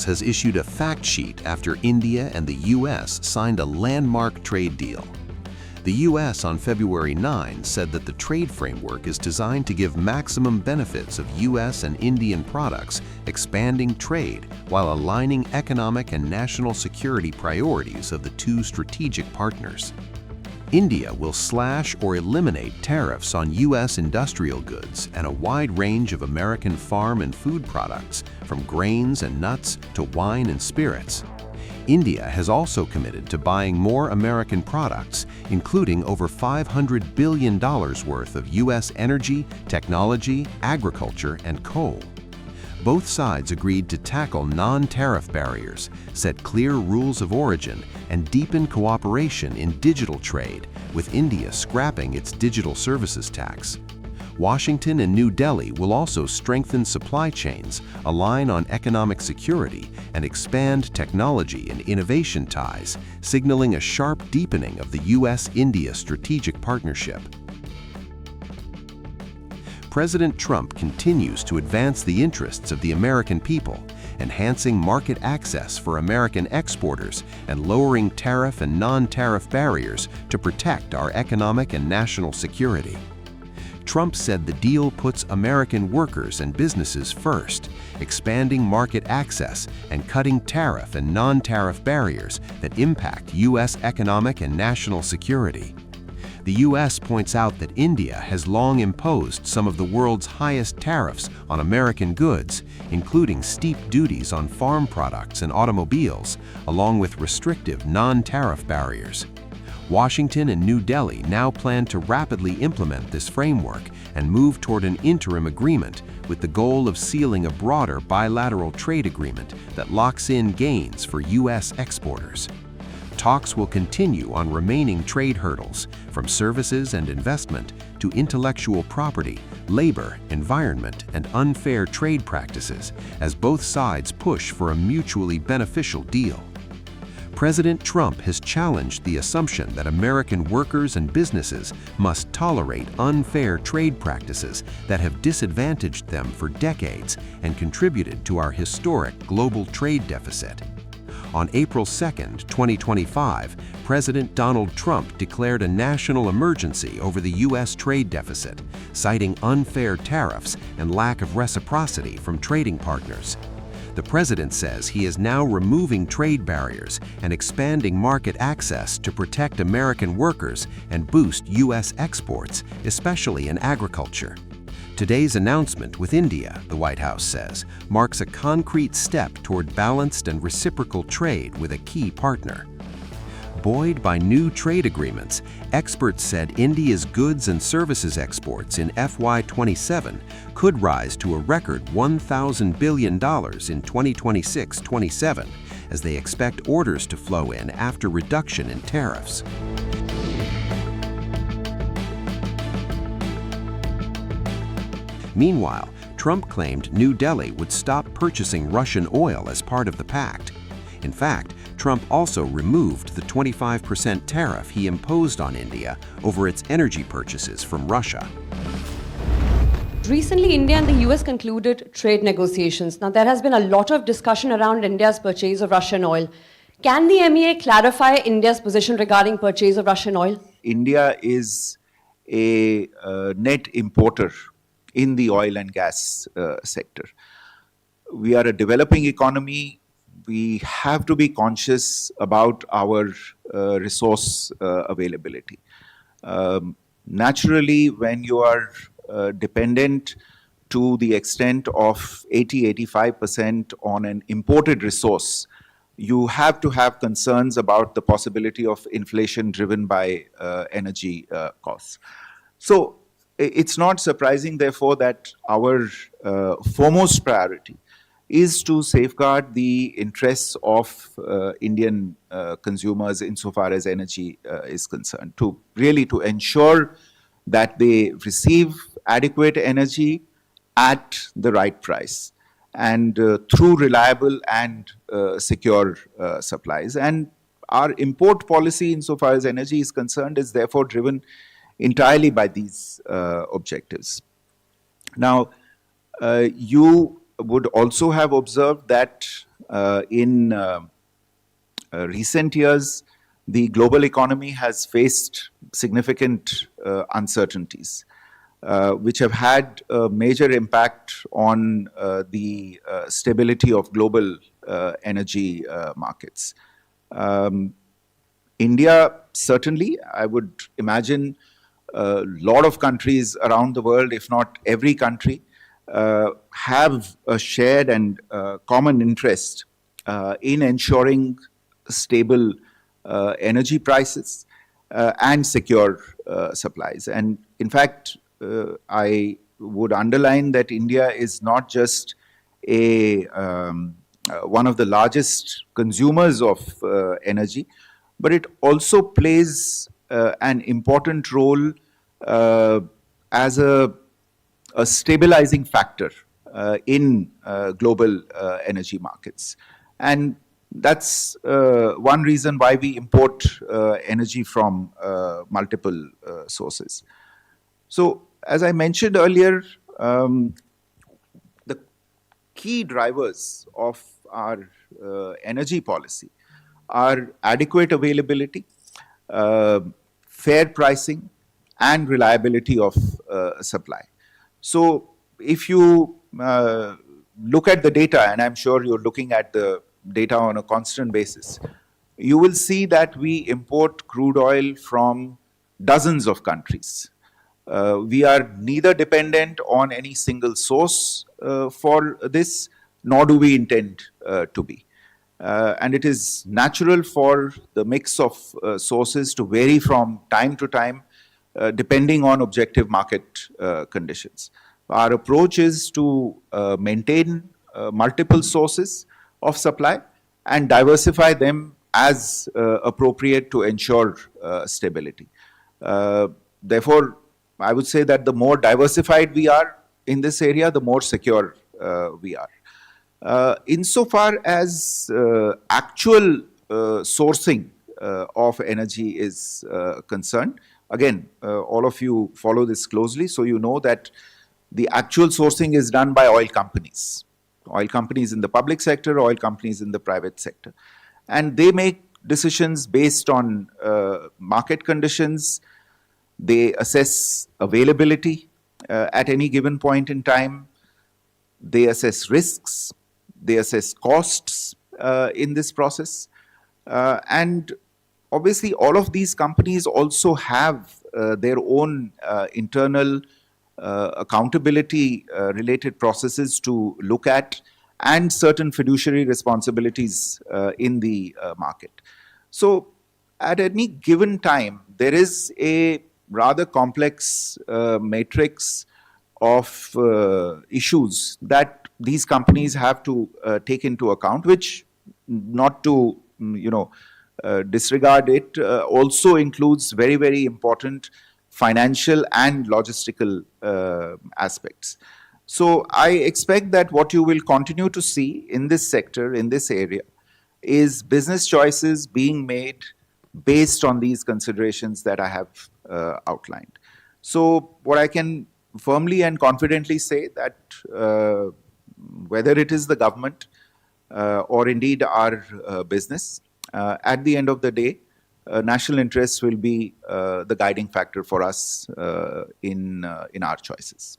has issued a fact sheet after India and the U.S. signed a landmark trade deal. The U.S. on February 9 said that the trade framework is designed to give maximum benefits of U.S. and Indian products, expanding trade while aligning economic and national security priorities of the two strategic partners. India will slash or eliminate tariffs on U.S. industrial goods and a wide range of American farm and food products, from grains and nuts to wine and spirits. India has also committed to buying more American products, including over $500 billion worth of U.S. energy, technology, agriculture, and coal. Both sides agreed to tackle non-tariff barriers, set clear rules of origin, and deepen cooperation in digital trade, with India scrapping its digital services tax. Washington and New Delhi will also strengthen supply chains, align on economic security, and expand technology and innovation ties, signaling a sharp deepening of the U.S.-India strategic partnership. President Trump continues to advance the interests of the American people, enhancing market access for American exporters and lowering tariff and non-tariff barriers to protect our economic and national security. Trump said the deal puts American workers and businesses first, expanding market access and cutting tariff and non-tariff barriers that impact U.S. economic and national security. The U.S. points out that India has long imposed some of the world's highest tariffs on American goods, including steep duties on farm products and automobiles, along with restrictive non-tariff barriers. Washington and New Delhi now plan to rapidly implement this framework and move toward an interim agreement with the goal of sealing a broader bilateral trade agreement that locks in gains for U.S. exporters. Talks will continue on remaining trade hurdles, from services and investment to intellectual property, labor, environment, and unfair trade practices, as both sides push for a mutually beneficial deal. President Trump has challenged the assumption that American workers and businesses must tolerate unfair trade practices that have disadvantaged them for decades and contributed to our historic global trade deficit. On April 2, 2025, President Donald Trump declared a national emergency over the U.S. trade deficit, citing unfair tariffs and lack of reciprocity from trading partners. The president says he is now removing trade barriers and expanding market access to protect American workers and boost U.S. exports, especially in agriculture. Today's announcement with India, the White House says, marks a concrete step toward balanced and reciprocal trade with a key partner. Buoyed by new trade agreements, experts said India's goods and services exports in FY27 could rise to a record $1,000 billion in 2026-27, as they expect orders to flow in after reduction in tariffs. Meanwhile, Trump claimed New Delhi would stop purchasing Russian oil as part of the pact. In fact, Trump also removed the 25% tariff he imposed on India over its energy purchases from Russia. Recently, India and the US concluded trade negotiations. Now, there has been a lot of discussion around India's purchase of Russian oil. Can the MEA clarify India's position regarding purchase of Russian oil? India is a net importer in the oil and gas sector. We are a developing economy. We have to be conscious about our resource availability. Naturally, when you are dependent to the extent of 80-85% on an imported resource, you have to have concerns about the possibility of inflation driven by energy costs. So it's not surprising, therefore, that our foremost priority is to safeguard the interests of Indian consumers insofar as energy is concerned, to ensure that they receive adequate energy at the right price and through reliable and secure supplies. And our import policy insofar as energy is concerned is therefore driven entirely by these objectives. Now, you would also have observed that in recent years, the global economy has faced significant uncertainties, which have had a major impact on the stability of global energy markets. India, certainly, I would imagine a lot of countries around the world, if not every country, have a shared and common interest in ensuring stable energy prices and secure supplies. And in fact, I would underline that India is not just one of the largest consumers of energy, but it also plays an important role as a stabilizing factor in global energy markets. And that's one reason why we import energy from multiple sources. So, as I mentioned earlier, the key drivers of our energy policy are adequate availability, fair pricing, and reliability of supply. So, if you look at the data, and I'm sure you're looking at the data on a constant basis, you will see that we import crude oil from dozens of countries. We are neither dependent on any single source for this, nor do we intend to be. And it is natural for the mix of sources to vary from time to time, depending on objective market conditions. Our approach is to maintain multiple sources of supply and diversify them as appropriate to ensure stability. Therefore, I would say that the more diversified we are in this area, the more secure we are. Insofar as actual sourcing of energy is concerned, again, all of you follow this closely, so you know that the actual sourcing is done by oil companies in the public sector, oil companies in the private sector. And they make decisions based on market conditions. They assess availability at any given point in time. They assess risks. They assess costs in this process. And obviously, all of these companies also have their own internal accountability related processes to look at, and certain fiduciary responsibilities in the market. So, at any given time, there is a rather complex matrix of issues that these companies have to take into account, which, not to disregard it, also includes very, very important financial and logistical aspects. So I expect that what you will continue to see in this sector, in this area, is business choices being made based on these considerations that I have outlined. So what I can firmly and confidently say that whether it is the government or indeed our business, at the end of the day, national interests will be the guiding factor for us in our choices.